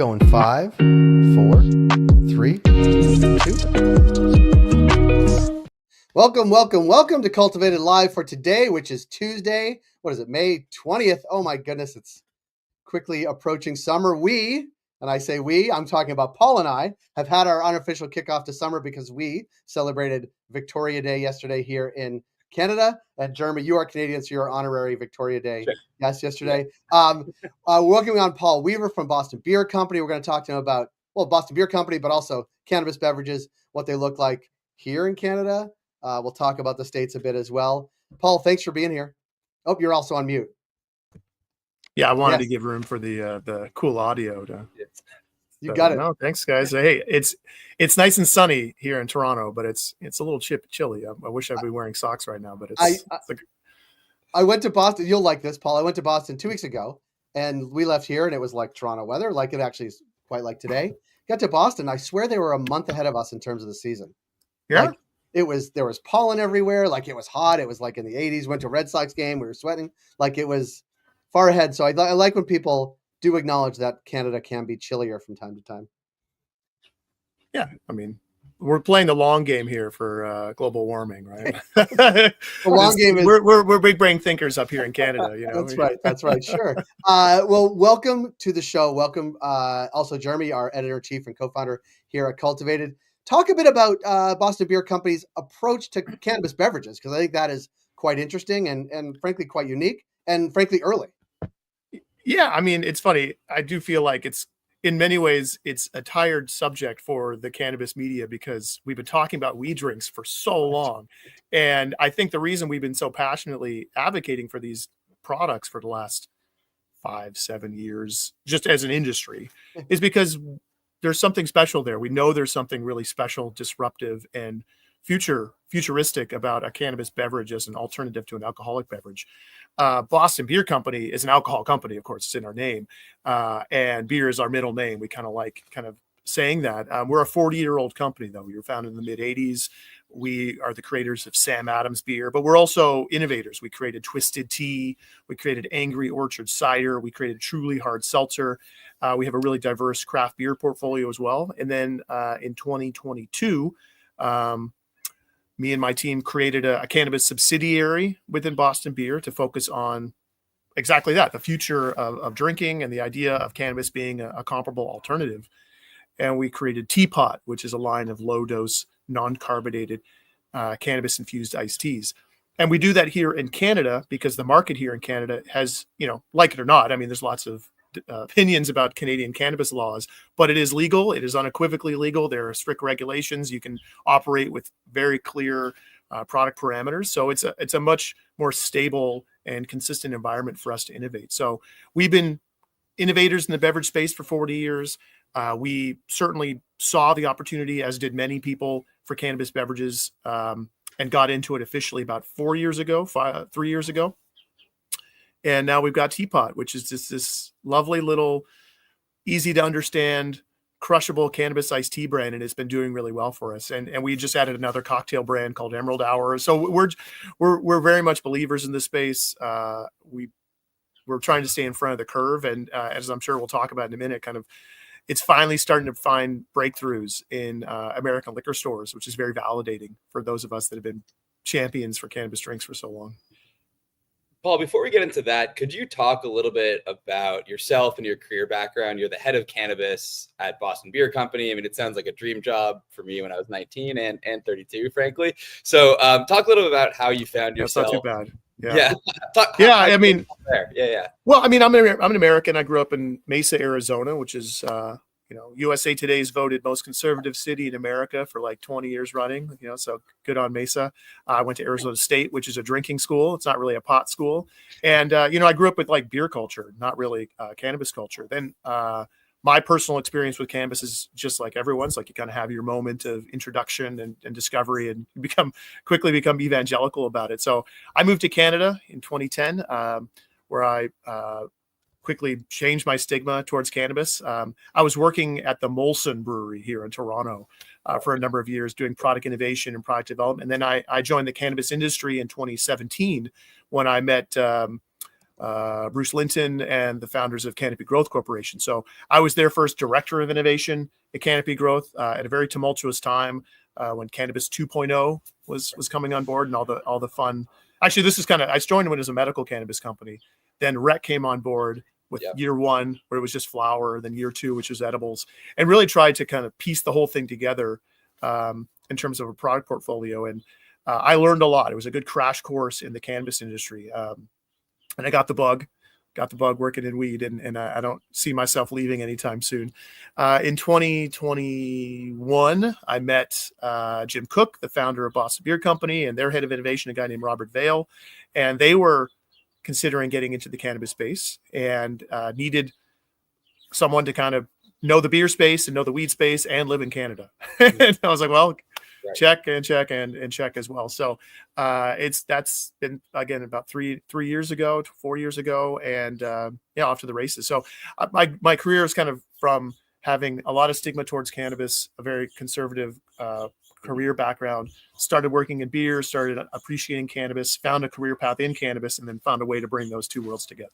going 5, 4, 3, 2. Welcome to Cultivated Live for today, which is Tuesday. What is it, May 20th? Oh my goodness, it's quickly approaching summer. And I say we, I'm talking about Paul and I, have had our unofficial kickoff to summer because we celebrated Victoria Day yesterday here in Canada. And Jeremy, you are Canadian, so you're honorary Victoria Day. Sure. Yes, yesterday. Yeah. Welcoming on Paul Weaver from Boston Beer Company. We're going to talk to him about, Boston Beer Company, but also cannabis beverages, what they look like here in Canada. We'll talk about the States a bit as well. Paul, thanks for being here. Oh, you're also on mute. Yeah, I wanted to give room for the cool audio. You got it. No, thanks, guys. Hey, it's nice and sunny here in Toronto, but it's a little chilly. I wish I'd be wearing socks right now, but I went to Boston. You'll like this, Paul. I went to Boston 2 weeks ago, and we left here, and it was like Toronto weather, like it actually is quite like today. Got to Boston. I swear they were a month ahead of us in terms of the season. Yeah. Like, there was pollen everywhere. Like it was hot. It was like in the 80s. Went to a Red Sox game. We were sweating. Like it was far ahead. So I like when people do acknowledge that Canada can be chillier from time to time. Yeah, I mean, we're playing the long game here for global warming, right? The long game is we're big brain thinkers up here in Canada. You know, that's right. Sure. Well, welcome to the show. Welcome, also Jeremy, our editor-in-chief and co-founder here at Cultivated. Talk a bit about Boston Beer Company's approach to cannabis beverages, because I think that is quite interesting and frankly quite unique and frankly early. Yeah, I mean, it's funny. I do feel like it's in many ways it's a tired subject for the cannabis media because we've been talking about weed drinks for so long. And I think the reason we've been so passionately advocating for these products for the last 5-7 years, just as an industry, is because there's something special there. We know there's something really special, disruptive, and futuristic about a cannabis beverage as an alternative to an alcoholic beverage. Boston Beer Company is an alcohol company, of course, it's in our name, and beer is our middle name. We kind of saying that. We're a 40-year-old company, though. We were founded in the mid-'80s. We are the creators of Sam Adams beer, but we're also innovators. We created Twisted Tea. We created Angry Orchard cider. We created Truly Hard Seltzer. We have a really diverse craft beer portfolio as well. And then in 2022, me and my team created a cannabis subsidiary within Boston Beer to focus on exactly that, the future of drinking and the idea of cannabis being a comparable alternative. And we created Teapot, which is a line of low-dose, non-carbonated cannabis-infused iced teas. And we do that here in Canada because the market here in Canada has, like it or not, I mean, there's lots of opinions about Canadian cannabis laws, but it is legal. It is unequivocally legal. There are strict regulations. You can operate with very clear product parameters. So it's a much more stable and consistent environment for us to innovate. So we've been innovators in the beverage space for 40 years. We certainly saw the opportunity, as did many people, for cannabis beverages, and got into it officially about 3 years ago. And now we've got Teapot, which is just this lovely little, easy to understand, crushable cannabis iced tea brand, and it's been doing really well for us. And we just added another cocktail brand called Emerald Hour. So we're very much believers in this space. We're trying to stay in front of the curve, and as I'm sure we'll talk about in a minute, it's finally starting to find breakthroughs in American liquor stores, which is very validating for those of us that have been champions for cannabis drinks for so long. Paul, before we get into that, could you talk a little bit about yourself and your career background? You're the head of cannabis at Boston Beer Company. I mean, it sounds like a dream job for me when I was 19 and 32, frankly. So talk a little bit about how you found yourself. That's not too bad. Yeah. I mean, yeah. Well, I mean, I'm an American. I grew up in Mesa, Arizona, which is, USA Today's voted most conservative city in America for like 20 years running, so good on Mesa. I went to Arizona State, which is a drinking school. It's not really a pot school. And, I grew up with like beer culture, not really cannabis culture. Then my personal experience with cannabis is just like everyone's, like you kind of have your moment of introduction and discovery, and you quickly become evangelical about it. So I moved to Canada in 2010, where I quickly changed my stigma towards cannabis. I was working at the Molson Brewery here in Toronto for a number of years doing product innovation and product development. And then I joined the cannabis industry in 2017 when I met Bruce Linton and the founders of Canopy Growth Corporation. So I was their first director of innovation at Canopy Growth at a very tumultuous time when Cannabis 2.0 was coming on board and all the fun. Actually, this is I joined when it was a medical cannabis company. Then Rec came on board with year one, where it was just flower, then year two, which was edibles, and really tried to kind of piece the whole thing together in terms of a product portfolio. And I learned a lot. It was a good crash course in the cannabis industry. And I got the bug working in weed, and I don't see myself leaving anytime soon. In 2021, I met Jim Cook, the founder of Boston Beer Company, and their head of innovation, a guy named Robert Vale. And they were considering getting into the cannabis space and needed someone to kind of know the beer space and know the weed space and live in Canada. And I was like, well, check and check and check as well. So that's been, again, about 4 years ago, and off to the races. So my career is kind of from having a lot of stigma towards cannabis, a very conservative career background, started working in beer, started appreciating cannabis, found a career path in cannabis, and then found a way to bring those two worlds together.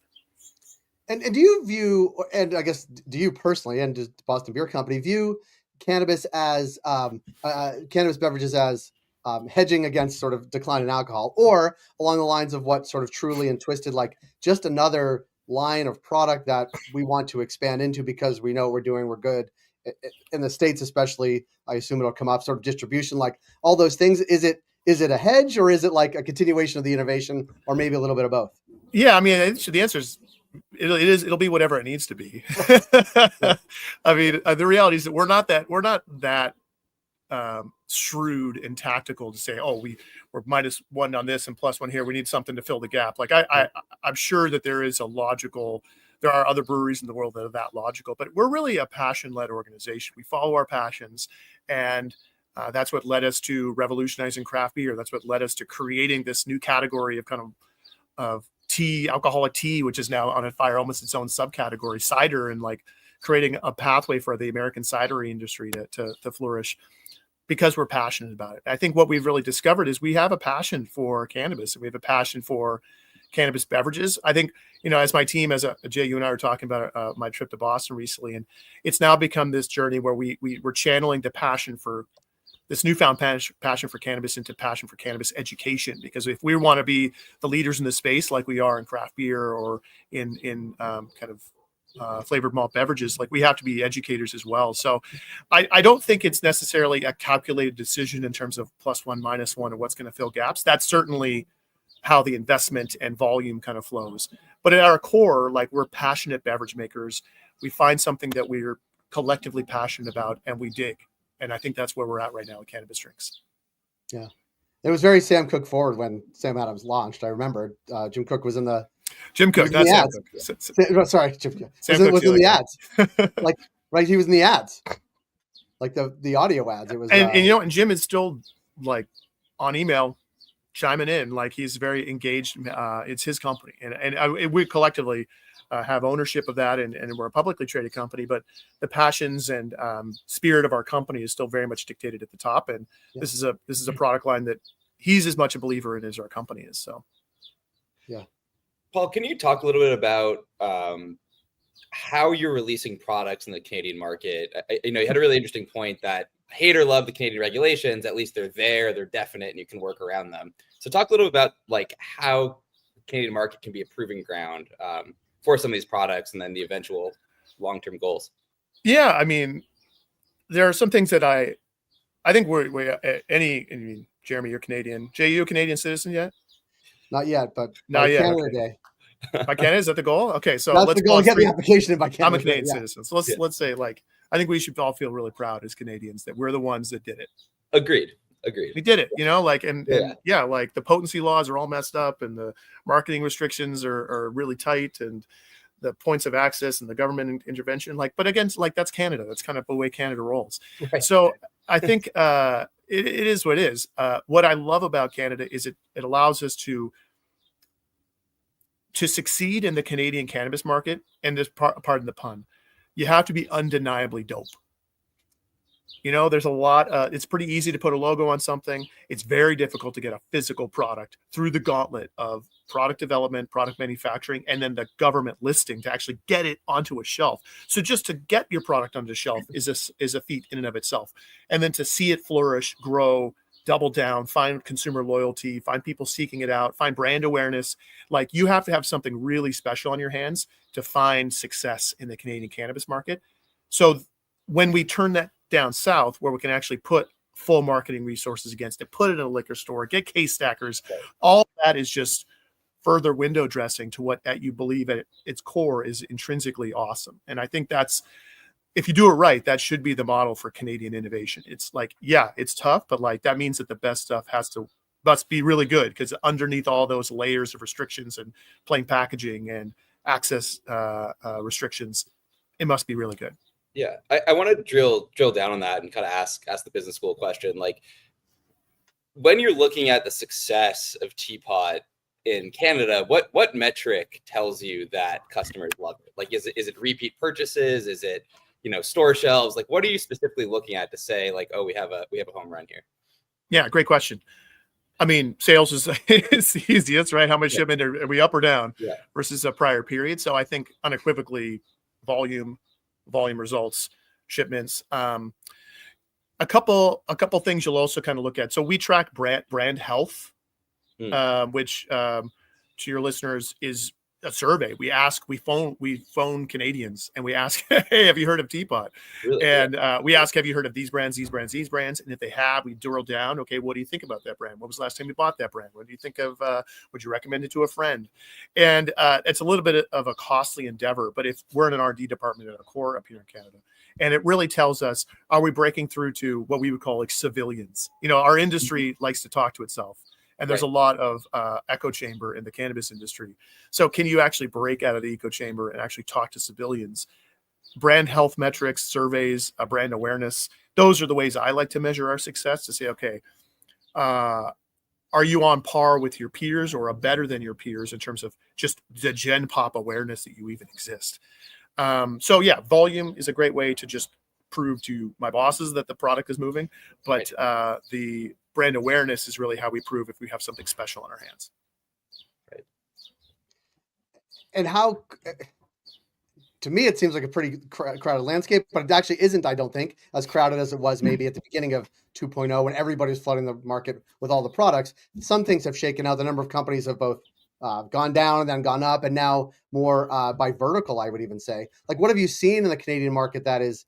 And do you view, and I guess, do you personally, and does Boston Beer Company view cannabis as cannabis beverages as hedging against sort of decline in alcohol, or along the lines of what sort of Truly and Twisted, like just another line of product that we want to expand into because we know we're good in the States, especially? I assume it'll come up, sort of distribution, like all those things. Is it a hedge, or is it like a continuation of the innovation, or maybe a little bit of both? Yeah, I mean, the answer is it'll be whatever it needs to be. I mean, the reality is that we're not that shrewd and tactical to say, oh, we're -1 on this and +1 here. We need something to fill the gap. Like I'm sure that there are other breweries in the world that are that logical, but we're really a passion-led organization. We follow our passions, and that's what led us to revolutionizing craft beer. That's what led us to creating this new category of tea, alcoholic tea, which is now on fire, almost its own subcategory, cider, and like creating a pathway for the American cidery industry to flourish, because we're passionate about it. I think what we've really discovered is we have a passion for cannabis, and we have a passion for cannabis beverages. I think, as my team, Jay, you and I were talking about my trip to Boston recently, and it's now become this journey where we're channeling the passion for this newfound passion for cannabis into passion for cannabis education. Because if we want to be the leaders in the space, like we are in craft beer or in flavored malt beverages, like we have to be educators as well. So I don't think it's necessarily a calculated decision in terms of +1, -1, or what's going to fill gaps. That's certainly how the investment and volume kind of flows. But at our core, like, we're passionate beverage makers. We find something that we're collectively passionate about and we dig. And I think that's where we're at right now with cannabis drinks. Yeah. It was very Sam Cooke forward when Sam Adams launched. I remember Jim Cook was in the Jim Cook, not Sam Cook. Sorry, Jim Cook. Sam was in the ads. Like, right, he was in the ads. Like the audio ads. It was and Jim is still like on email chiming in, like he's very engaged. It's his company, and we collectively have ownership of that, and we're a publicly traded company, but the passions and spirit of our company is still very much dictated at the top. And this is a product line that he's as much a believer in as our company is. So, yeah. Paul, can you talk a little bit about how you're releasing products in the Canadian market? You had a really interesting point that hate or love the Canadian regulations, at least they're definite, and you can work around them. So talk a little about like how the Canadian market can be a proving ground for some of these products, and then the eventual long-term goals. Yeah, I mean, there are some things that I think Jeremy, you're Canadian. Jay, you a Canadian citizen yet? Not yet, but not yet. Canada Okay. Day. By Canada, is that the goal? Okay, so let's go get the application in by Canada. I'm a Canadian citizen, so let's say, like, I think we should all feel really proud as Canadians that we're the ones that did it. Agreed. We did it, like, and like the potency laws are all messed up, and the marketing restrictions are really tight, and the points of access and the government intervention, like, but again, like, that's Canada. That's kind of the way Canada rolls. Right. So I think it is what it is. What I love about Canada is it allows us to succeed in the Canadian cannabis market. And this pardon the pun, you have to be undeniably dope. You know, there's a lot. It's pretty easy to put a logo on something. It's very difficult to get a physical product through the gauntlet of product development, product manufacturing, and then the government listing to actually get it onto a shelf. So just to get your product onto the shelf is a feat in and of itself. And then to see it flourish, grow, double down, find consumer loyalty, find people seeking it out, find brand awareness. Like, you have to have something really special on your hands to find success in the Canadian cannabis market. So when we turn that down south, where we can actually put full marketing resources against it, put it in a liquor store, get case stackers, all that is just further window dressing to what that you believe at its core is intrinsically awesome. And I think that's, if you do it right, that should be the model for Canadian innovation. It's like, yeah, it's tough, but like, that means that the best stuff must be really good, because underneath all those layers of restrictions and plain packaging and access restrictions, it must be really good. Yeah, I want to drill down on that and kind of ask the business school question. Like, when you're looking at the success of Teapot in Canada, what metric tells you that customers love it? Like, is it repeat purchases? Is it, store shelves? Like, what are you specifically looking at to say, like, oh, we have a home run here? Yeah, great question. I mean, sales is it's the easiest, right? How much shipment are we up or down versus a prior period? So I think unequivocally volume results, shipments. A couple things you'll also kind of look at. So we track brand health, which to your listeners is a survey. We phone Canadians and we ask, hey, have you heard of Teapot? Really? And we ask, have you heard of these brands? And if they have, we drill down. Okay, what do you think about that brand? What was the last time you bought that brand? What do you think of? Would you recommend it to a friend? And it's a little bit of a costly endeavor, but if we're in an R&D department at a core up here in Canada, and it really tells us, are we breaking through to what we would call like civilians? Our industry likes to talk to itself. And there's a lot of echo chamber in the cannabis industry. So can you actually break out of the echo chamber and actually talk to civilians? Brand health metrics, surveys, brand awareness. Those are the ways I like to measure our success, to say, okay, are you on par with your peers or better than your peers in terms of just the gen pop awareness that you even exist? So yeah, volume is a great way to just prove to my bosses that the product is moving, but the brand awareness is really how we prove if we have something special on our hands. Right. And how, to me, it seems like a pretty crowded landscape, but it actually isn't, I don't think, as crowded as it was maybe at the beginning of 2.0 when everybody was flooding the market with all the products. Some things have shaken out. The number of companies have both gone down and then gone up, and now more by vertical, I would even say. Like, what have you seen in the Canadian market that is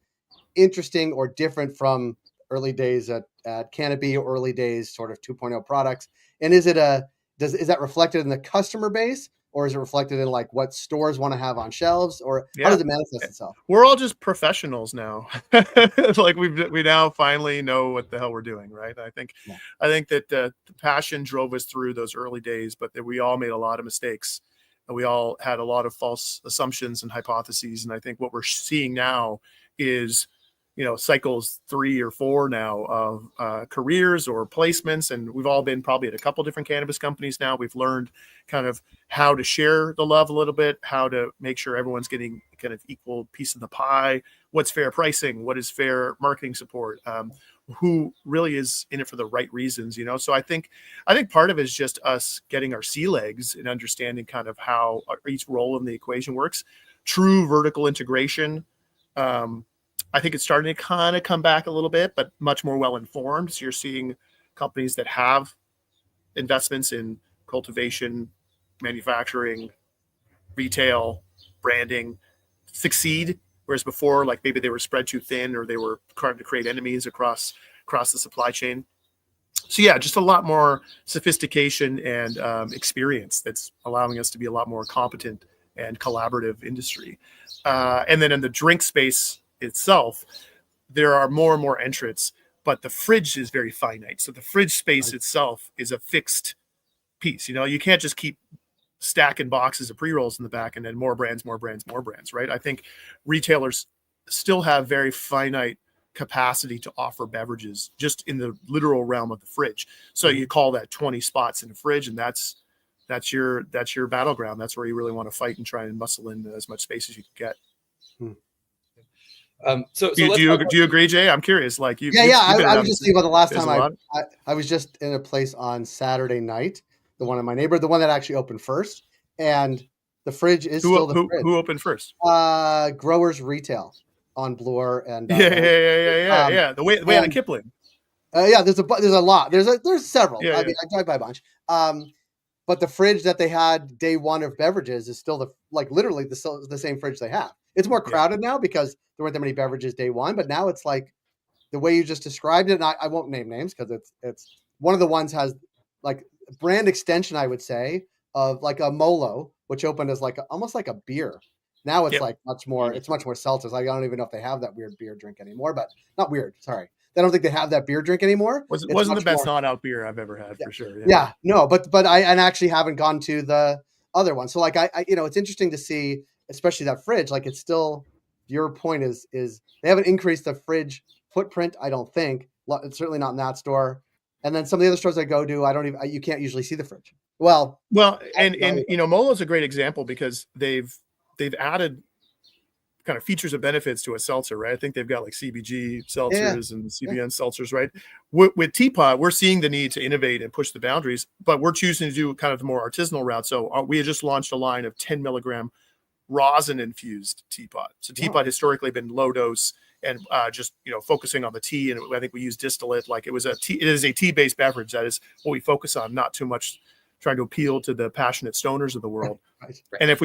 interesting or different from early days at Cannabis, or early days sort of 2.0 products? And is that reflected in the customer base, or is it reflected in like what stores want to have on shelves, or how does it manifest itself? We're all just professionals now. Like we now finally know what the hell we're doing, right? I think that the passion drove us through those early days, but that we all made a lot of mistakes, and we all had a lot of false assumptions and hypotheses. And I think what we're seeing now is, cycles 3 or 4 now of careers or placements. And we've all been probably at a couple different cannabis companies now. We've learned kind of how to share the love a little bit, how to make sure everyone's getting kind of equal piece of the pie, what's fair pricing, what is fair marketing support, who really is in it for the right reasons, So I think part of it is just us getting our sea legs and understanding kind of how each role in the equation works. True vertical integration, I think it's starting to kind of come back a little bit, but much more well-informed. So you're seeing companies that have investments in cultivation, manufacturing, retail, branding succeed. Whereas before, like maybe they were spread too thin, or they were trying to create enemies across the supply chain. So yeah, just a lot more sophistication and experience that's allowing us to be a lot more competent and collaborative industry. And then in the drink space itself, there are more and more entrants, but the fridge is very finite. So the fridge space itself is a fixed piece. You can't just keep stacking boxes of pre-rolls in the back and then more brands, right? I think retailers still have very finite capacity to offer beverages just in the literal realm of the fridge. So you call that 20 spots in the fridge, and that's your battleground. That's where you really want to fight and try and muscle in as much space as you can get. So Do let's you talk do you agree, Jay? I'm curious. Like Yeah, I was just thinking about the last time I was just in a place on Saturday night, the one in my neighborhood, the one that actually opened first, and the fridge is still the fridge. Who opened first? Growers Retail on Bloor and Yeah. The way out of Kipling. Yeah, there's a lot. There's several. Yeah, I mean, I drive by a bunch. But the fridge that they had day one of beverages is still literally the same fridge they have. It's more crowded now because there weren't that many beverages day one, but now it's like the way you just described it. And I won't name names because it's one of the ones has like brand extension, I would say, of like a Molo, which opened as almost like a beer. Now it's like much more seltzers. I don't even know if they have that weird beer drink anymore, but not weird. Sorry. I don't think they have that beer drink anymore. Wasn't the best not out beer I've ever had for sure. Yeah, no, but I actually haven't gone to the other one. So like I it's interesting to see, especially that fridge. Like it's still, your point is they haven't increased the fridge footprint. I don't think. It's certainly not in that store. And then some of the other stores I go to, you can't usually see the fridge. Well, and Molo's a great example because they've added kind of features and benefits to a seltzer, right? I think they've got like CBG seltzers and CBN seltzers, right? With Teapot, we're seeing the need to innovate and push the boundaries, but we're choosing to do kind of the more artisanal route. So we had just launched a line of 10 milligram rosin infused Teapot. So Teapot historically been low dose and just focusing on the tea, and I think we use distillate. Like it is a tea based beverage. That is what we focus on, not too much trying to appeal to the passionate stoners of the world. Right. And if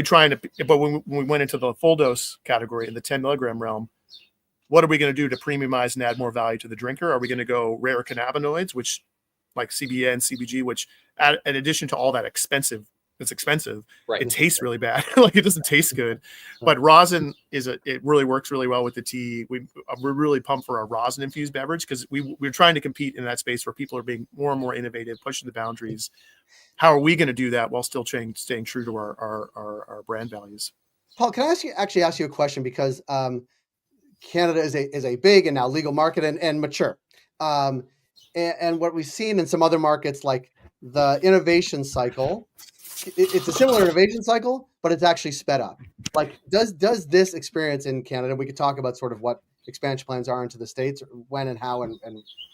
but when we went into the full dose category in the 10 milligram realm, what are we going to do to premiumize and add more value to the drinker? Are we going to go rare cannabinoids, which like CBN, CBG, which in addition to all that expensive, right. It tastes really bad. Like it doesn't taste good, but rosin it really works really well with the tea. We're really pumped for our rosin infused beverage because we're trying to compete in that space where people are being more and more innovative, pushing the boundaries. How are we going to do that while still staying true to our brand values? Paul, can I ask you a question? Because Canada is a big and now legal market and mature. And what we've seen in some other markets, like the innovation cycle, it's a similar innovation cycle, but it's actually sped up. Like, does this experience in Canada, we could talk about sort of what expansion plans are into the States, when and how and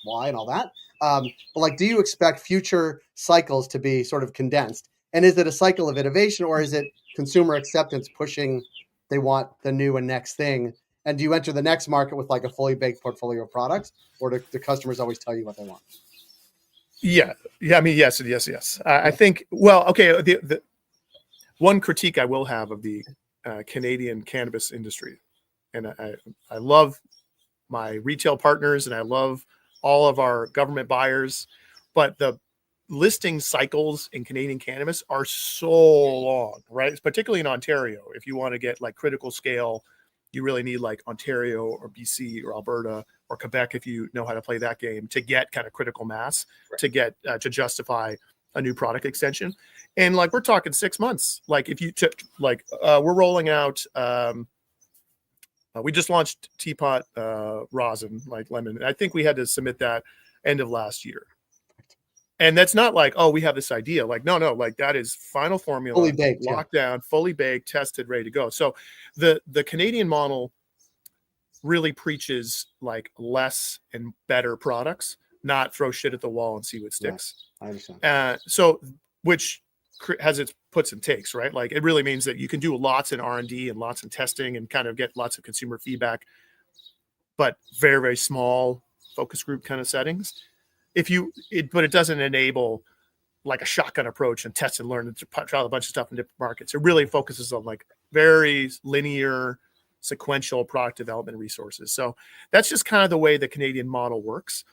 why and all that. But like, do you expect future cycles to be sort of condensed? And is it a cycle of innovation, or is it consumer acceptance pushing, they want the new and next thing? And do you enter the next market with like a fully baked portfolio of products, or do the customers always tell you what they want? Yeah. I mean, yes. I think. Well, okay. The one critique I will have of the Canadian cannabis industry, and I love my retail partners and I love all of our government buyers, but the listing cycles in Canadian cannabis are so long, right? It's particularly in Ontario. If you want to get like critical scale, you really need like Ontario or BC or Alberta or Quebec, if you know how to play that game, to get kind of critical mass, right, to get to justify a new product extension. And like we're talking 6 months. Like if you took like we're rolling out we just launched Teapot rosin, like lemon. And I think we had to submit that end of last year. And that's not like, oh, we have this idea. Like, no, like that is final formula, fully baked, locked down, fully baked, tested, ready to go. So the Canadian model really preaches like less and better products, not throw shit at the wall and see what sticks. Yeah, I understand. So which has its puts and takes, right? Like it really means that you can do lots in R&D and lots in testing and kind of get lots of consumer feedback, but very, very small focus group kind of settings. But it doesn't enable like a shotgun approach and test and learn and try a bunch of stuff in different markets. It really focuses on like very linear, sequential product development resources. So that's just kind of the way the Canadian model works.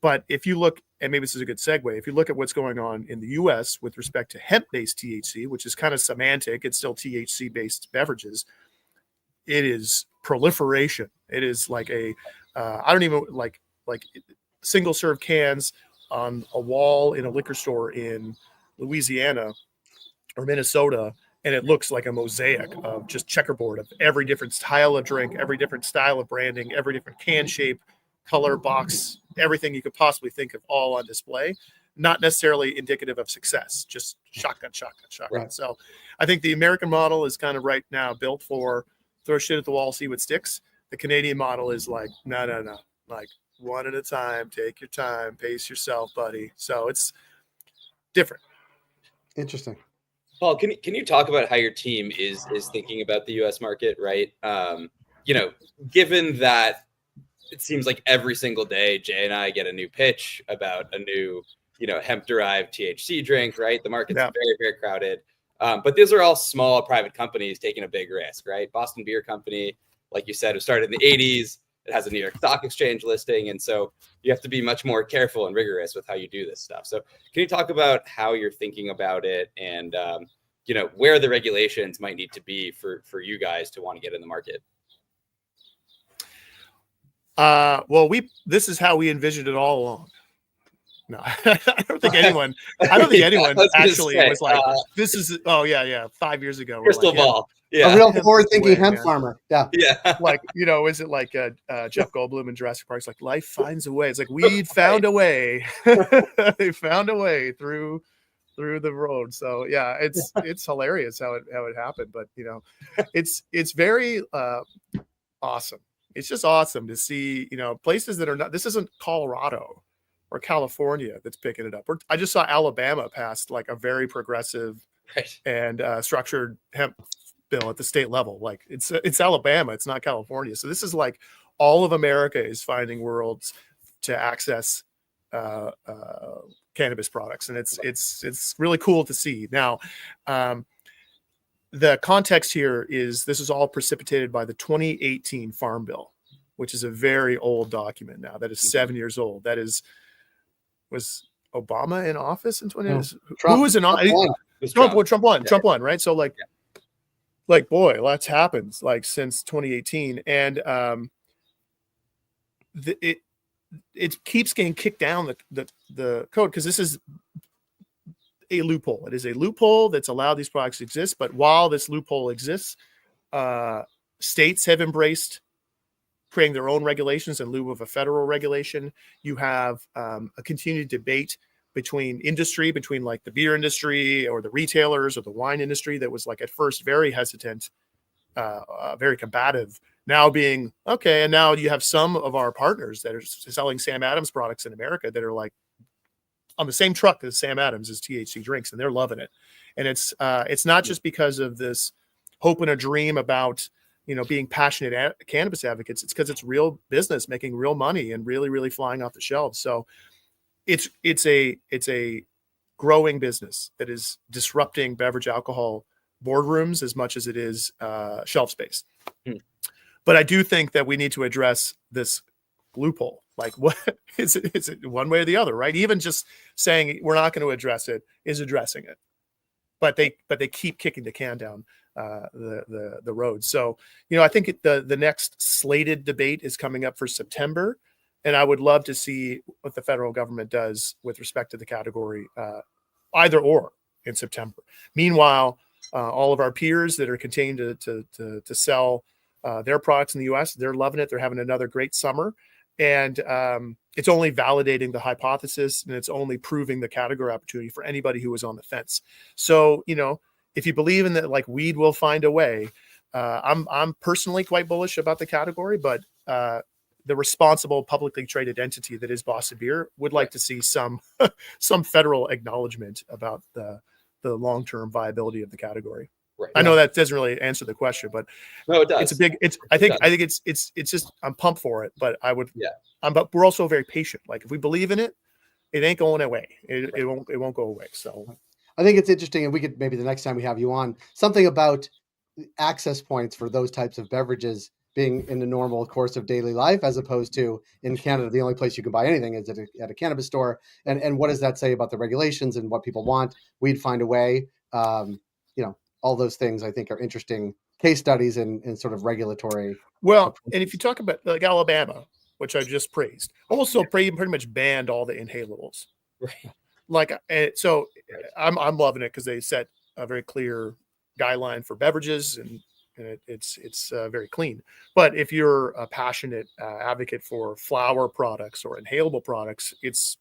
But if you look, and maybe this is a good segue, if you look at what's going on in the US with respect to hemp-based THC, which is kind of semantic, it's still THC-based beverages, it is proliferation. It is like I don't even like single serve cans on a wall in a liquor store in Louisiana or Minnesota, and it looks like a mosaic of just checkerboard of every different style of drink, every different style of branding, every different can shape, color, box, everything you could possibly think of, all on display. Not necessarily indicative of success, just shotgun. Right. So I think the American model is kind of right now built for throw shit at the wall, see what sticks. The Canadian model is like, no, like one at a time, take your time, pace yourself, buddy. So it's different. Interesting. Paul, can you talk about how your team is thinking about the U.S. market, right? You know, given that it seems like every single day Jay and I get a new pitch about a new, you know, hemp-derived THC drink, right? The market's very, very crowded. But these are all small private companies taking a big risk, right? Boston Beer Company, like you said, was started in the 80s. It has a New York Stock Exchange listing. And so you have to be much more careful and rigorous with how you do this stuff. So can you talk about how you're thinking about it and, you know, where the regulations might need to be for you guys to want to get in the market? Well, this is how we envisioned it all along. No, I don't think anyone actually was like, this is, 5 years ago. Crystal ball. Yeah. A real forward-thinking hemp farmer. Yeah. Yeah. Like, you know, is it like Jeff Goldblum in Jurassic Park? It's like, life finds a way. It's like, weed found a way. They found a way through the road. So yeah, it's hilarious how it happened. But you know, it's very awesome. It's just awesome to see, you know, places that are not, this isn't Colorado or California that's picking it up. I just saw Alabama passed like a very progressive and structured hemp bill at the state level. Like it's Alabama, it's not California. So this is like all of America is finding worlds to access cannabis products. And it's really cool to see. Now, the context here is this is all precipitated by the 2018 Farm Bill, which is a very old document now. That is 7 years old. That was Obama in office in 2018? No, who was in office? Trump won. Trump won, right? So like boy, lots happens like since 2018, and it keeps getting kicked down the code because this is a loophole. It is a loophole that's allowed these products to exist. But while this loophole exists, states have embraced creating their own regulations in lieu of a federal regulation. You have a continued debate between like the beer industry or the retailers or the wine industry that was like at first very hesitant, very combative, now being okay. And now you have some of our partners that are selling Sam Adams products in America that are like on the same truck as Sam Adams as THC drinks, and they're loving it. And it's not just because of this hope and a dream about, you know, being passionate cannabis advocates. It's because it's real business making real money and really, really flying off the shelves. So it's a growing business that is disrupting beverage alcohol boardrooms as much as it is shelf space. But I do think that we need to address this loophole. Like, what is it one way or the other, right? Even just saying we're not going to address it is addressing it, but they keep kicking the can down the road. So, you know, I think the next slated debate is coming up for September, and I would love to see what the federal government does with respect to the category, either or in September. Meanwhile, all of our peers that are continuing to sell their products in the U.S., they're loving it. They're having another great summer. And it's only validating the hypothesis, and it's only proving the category opportunity for anybody who was on the fence. So, you know, if you believe in that, like, weed will find a way, I'm personally quite bullish about the category, but the responsible publicly traded entity that is Boston Beer would like to see some federal acknowledgement about the long-term viability of the category. Right. I know that doesn't really answer the question, but no, it does. I think it's just, I'm pumped for it, but but we're also very patient. Like, if we believe in it, it ain't going away. It won't go away. So I think it's interesting, and we could maybe the next time we have you on, something about access points for those types of beverages being in the normal course of daily life, as opposed to in Canada, the only place you can buy anything is at a cannabis store. And what does that say about the regulations and what people want? We'd find a way. You know, all those things I think are interesting case studies in sort of regulatory. Well, approaches. And if you talk about like Alabama, which I just praised, also pretty much banned all the inhalables. Right. Like, so I'm loving it because they set a very clear guideline for beverages, and it's very clean. But if you're a passionate advocate for flower products or inhalable products, it's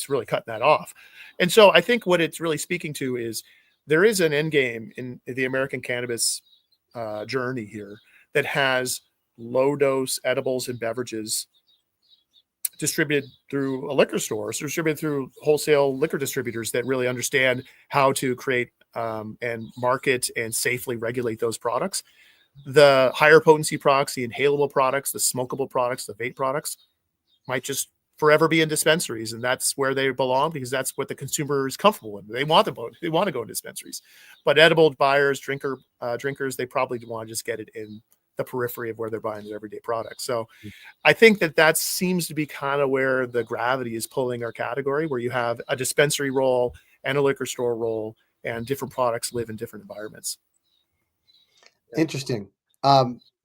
really cutting that off. And so I think what it's really speaking to is there is an end game in the American cannabis journey here that has low dose edibles and beverages distributed through a liquor store, so distributed through wholesale liquor distributors that really understand how to create and market and safely regulate those products. The higher potency products, the inhalable products, the smokable products, the vape products might just forever be in dispensaries, and that's where they belong because that's what the consumer is comfortable in. They want they want to go in dispensaries, but edible buyers, drinkers, they probably want to just get it in the periphery of where they're buying their everyday products. So I think that seems to be kind of where the gravity is pulling our category, where you have a dispensary role and a liquor store role, and different products live in different environments. Interesting.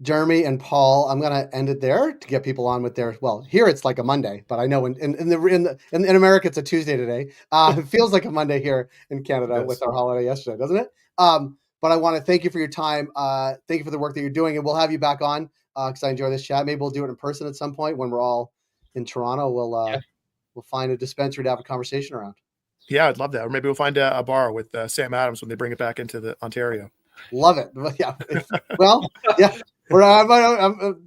Jeremy and Paul, I'm going to end it there to get people on with their, well, here it's like a Monday, but I know in America, it's a Tuesday today. It feels like a Monday here in Canada with our holiday yesterday, doesn't it? But I want to thank you for your time. Thank you for the work that you're doing, and we'll have you back on because I enjoy this chat. Maybe we'll do it in person at some point when we're all in Toronto. We'll find a dispensary to have a conversation around. Yeah, I'd love that. Or maybe we'll find a bar with Sam Adams when they bring it back into the Ontario. Love it. Yeah. Well, yeah.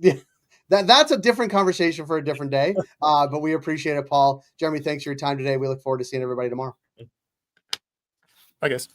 Yeah. That's a different conversation for a different day. But we appreciate it, Paul. Jeremy, thanks for your time today. We look forward to seeing everybody tomorrow. I guess.